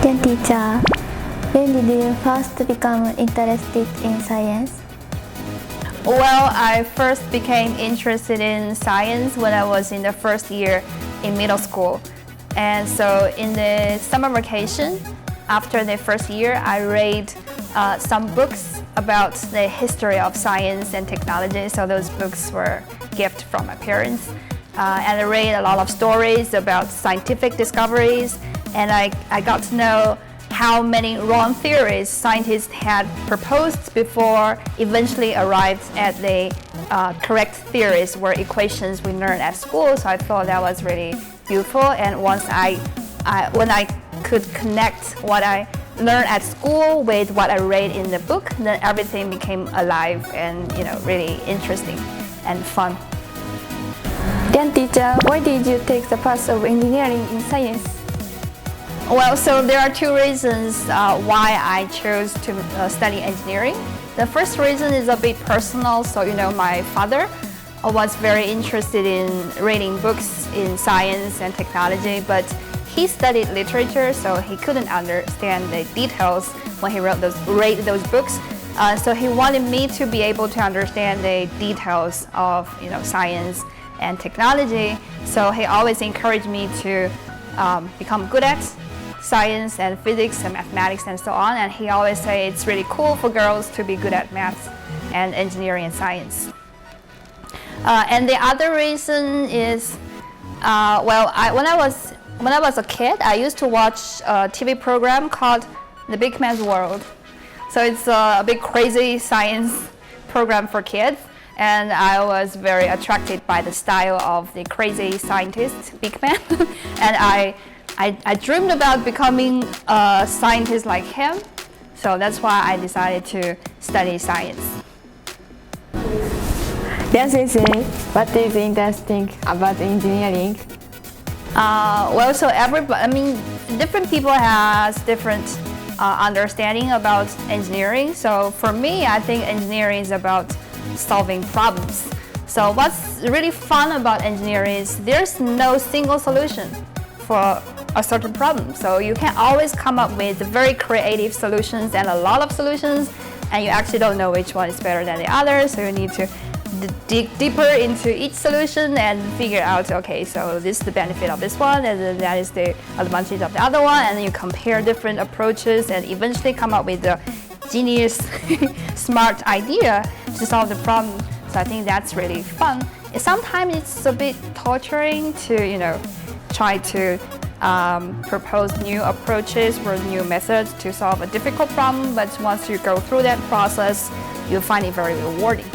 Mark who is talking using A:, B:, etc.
A: Dear teacher, when did you first become interested in science?
B: Well, I first became interested in science when I was in the first year in middle school. And so in the summer vacation, after the first year, I read some books about the history of science and technology. So those books were a gift from my parents. And I read a lot of stories about scientific discoveries, and I got to know how many wrong theories scientists had proposed before eventually arrived at the correct theories or equations we learned at school. So I thought that was really beautiful. And once when I could connect what I learned at school with what I read in the book, then everything became alive and really interesting and fun.
A: Then teacher, why did you take the path of engineering in science?
B: Well, so there are two reasons why I chose to study engineering. The first reason is a bit personal. So, my father was very interested in reading books in science and technology, but he studied literature, so he couldn't understand the details when he read those books. So he wanted me to be able to understand the details of science and technology. So he always encouraged me to become good at science and physics and mathematics and so on. And he always say it's really cool for girls to be good at maths and engineering and science. And the other reason is, when I was a kid, I used to watch a TV program called The Big Man's World. So it's a big crazy science program for kids. And I was very attracted by the style of the crazy scientist, Big Man. And I dreamed about becoming a scientist like him. So that's why I decided to study science.
C: Liang sensei, what is interesting about engineering?
B: Different people has different understanding about engineering. So for me, I think engineering is about solving problems. So what's really fun about engineering is there's no single solution for a certain problem. So you can always come up with very creative solutions and a lot of solutions, and you actually don't know which one is better than the other. So you need to dig deeper into each solution and figure out, okay, so this is the benefit of this one, and then that is the advantage of the other one, and then you compare different approaches and eventually come up with a genius, smart idea to solve the problem. So I think that's really fun. Sometimes it's a bit torturing to, try to propose new approaches or new methods to solve a difficult problem, but once you go through that process, you'll find it very rewarding.